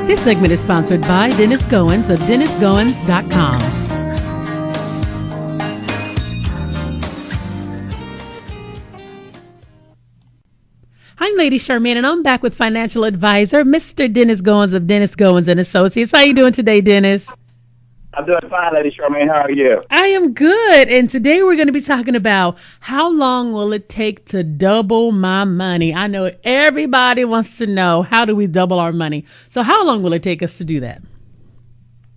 This segment is sponsored by Dennis Goins of DennisGoins.com. I'm Lady Charmaine, and I'm back with financial advisor, Mr. Dennis Goins of Dennis Goins and Associates. How are you doing today, Dennis? I'm doing fine, Lady Charmaine. How are you? I am good. And today we're going to be talking about how long will it take to double my money? I know everybody wants to know, how do we double our money? So how long will it take us to do that?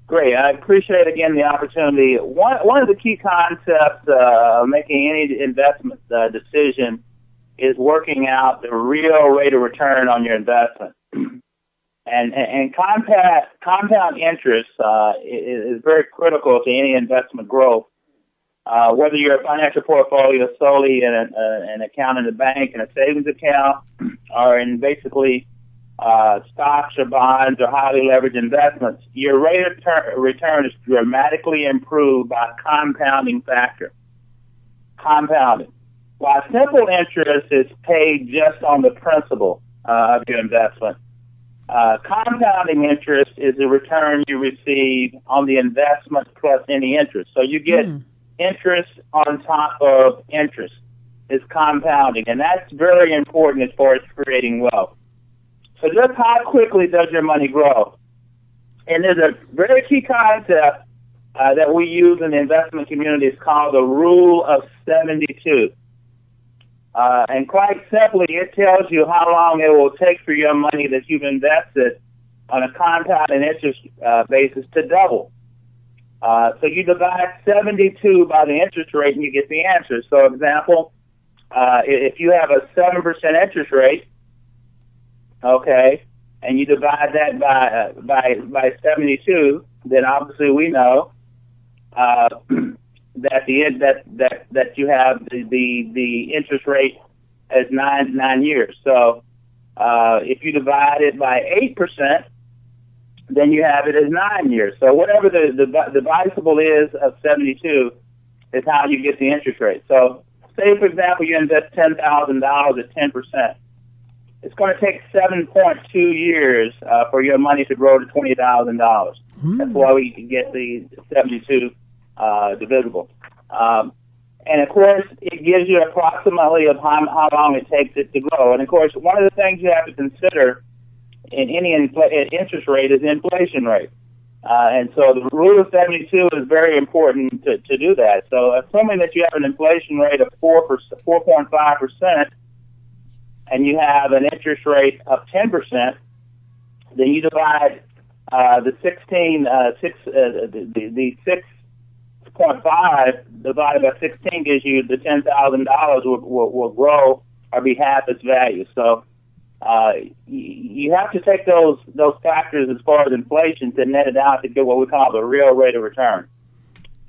Great. I appreciate, again, the opportunity. One of the key concepts of making any investment decision is working out the real rate of return on your investment. And compound interest is very critical to any investment growth. Whether your financial portfolio is solely in an account in the bank, in a savings account, or in basically stocks or bonds or highly leveraged investments, your rate of return is dramatically improved by a compounding factor. Compounding. While simple interest is paid just on the principal of your investment, compounding interest is the return you receive on the investment plus any interest. So you get interest on top of interest. It's compounding, and that's very important as far as creating wealth. So just how quickly does your money grow? And there's a very key concept that we use in the investment community. It's called the Rule of 72. And quite simply, it tells you how long it will take for your money that you've invested on a compound and interest basis to double. So you divide 72 by the interest rate and you get the answer. So, example, if you have a 7% interest rate, okay, and you divide that by 72, then obviously we know that you have the interest rate as 9 years. So if you divide it by 8%, then you have it as 9 years. So whatever the divisible is of 72 is how you get the interest rate. So say, for example, you invest $10,000 at 10%. It's going to take 7.2 years for your money to grow to $20,000. That's why we can get the 72 divisible. And of course, it gives you approximately of how long it takes it to grow. And of course, one of the things you have to consider in any interest rate is the inflation rate. And so the rule of 72 is very important to do that. So assuming that you have an inflation rate of 4.5%, and you have an interest rate of 10%, then you divide the 6.5 divided by 16 gives you the $10,000 will grow or be half its value. So you have to take those factors as far as inflation to net it out to get what we call the real rate of return.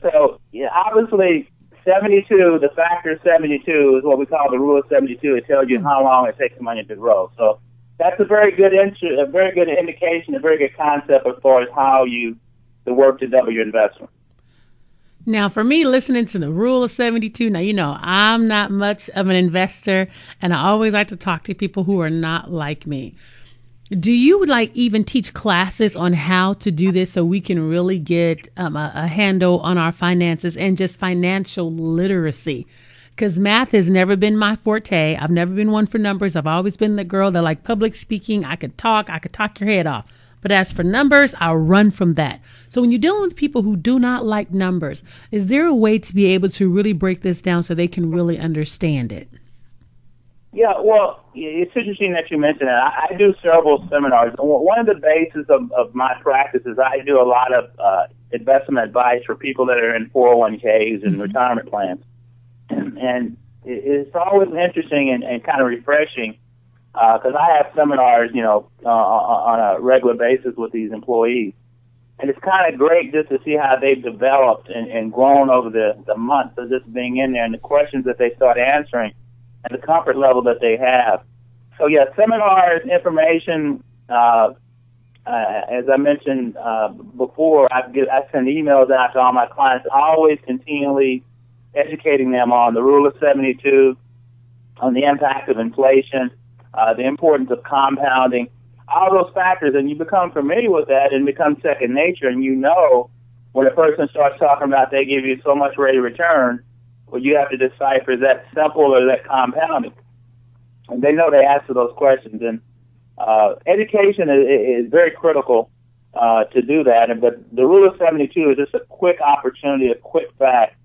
So obviously 72, the factor 72 is what we call the rule of 72. It tells you how long it takes money to grow. So that's a very good indication, a very good concept as far as how the work to double your investment. Now, for me, listening to the rule of 72, now, I'm not much of an investor, and I always like to talk to people who are not like me. Do you even teach classes on how to do this so we can really get a handle on our finances and just financial literacy? Because math has never been my forte. I've never been one for numbers. I've always been the girl that like public speaking. I could talk your head off. But as for numbers, I'll run from that. So when you're dealing with people who do not like numbers, is there a way to be able to really break this down so they can really understand it? Yeah, well, it's interesting that you mentioned that. I do several seminars. One of the bases of my practice is I do a lot of investment advice for people that are in 401ks and retirement plans. And it's always interesting and kind of refreshing because I have seminars, on a regular basis with these employees. And it's kind of great just to see how they've developed and grown over the months of just being in there and the questions that they start answering and the comfort level that they have. So, yeah, seminars, information, as I mentioned before, I send emails out to all my clients, always continually educating them on the rule of 72, on the impact of inflation, the importance of compounding. all those factors, and you become familiar with that and become second nature, and you know when a person starts talking about they give you so much rate of return, well, you have to decipher, is that simple or is that compounding? And they know they answer those questions. And education is very critical to do that. But the rule of 72 is just a quick opportunity, a quick fact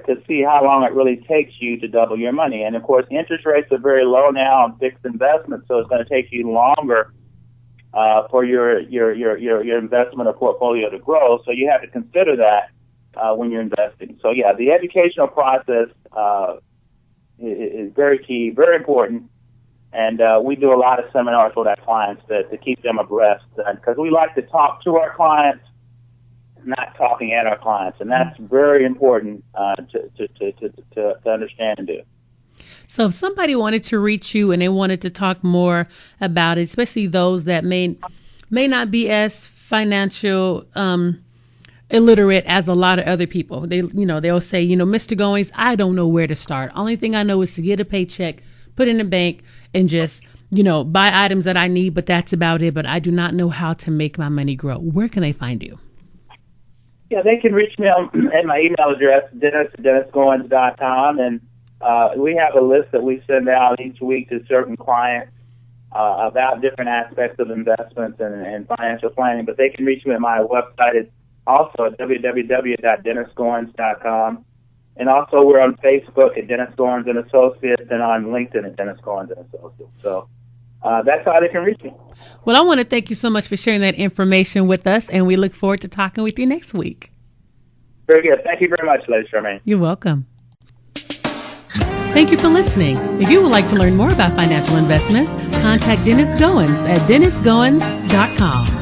to see how long it really takes you to double your money. And, of course, interest rates are very low now on fixed investments, so it's going to take you longer for your investment or portfolio to grow. So you have to consider that when you're investing. So, yeah, the educational process is very key, very important. And we do a lot of seminars with our clients to keep them abreast, because we like to talk to our clients, not talking at our clients. And that's very important to understand and do. So if somebody wanted to reach you and they wanted to talk more about it, especially those that may not be as financial illiterate as a lot of other people, they'll say, Mr. Goins, I don't know where to start. Only thing I know is to get a paycheck, put it in the bank, and just, buy items that I need, but that's about it. But I do not know how to make my money grow. Where can they find you? Yeah, they can reach me at my email address, dennisgoins.com, and we have a list that we send out each week to certain clients about different aspects of investments and financial planning. But they can reach me at my website. It's also at www.dennisgoins.com. And also we're on Facebook at Dennis Goins and Associates, and on LinkedIn at Dennis Goins and Associates. So that's how they can reach me. Well, I want to thank you so much for sharing that information with us, and we look forward to talking with you next week. Very good. Thank you very much, Lady Charmaine. You're welcome. Thank you for listening. If you would like to learn more about financial investments, contact Dennis Goins at dennisgoins.com.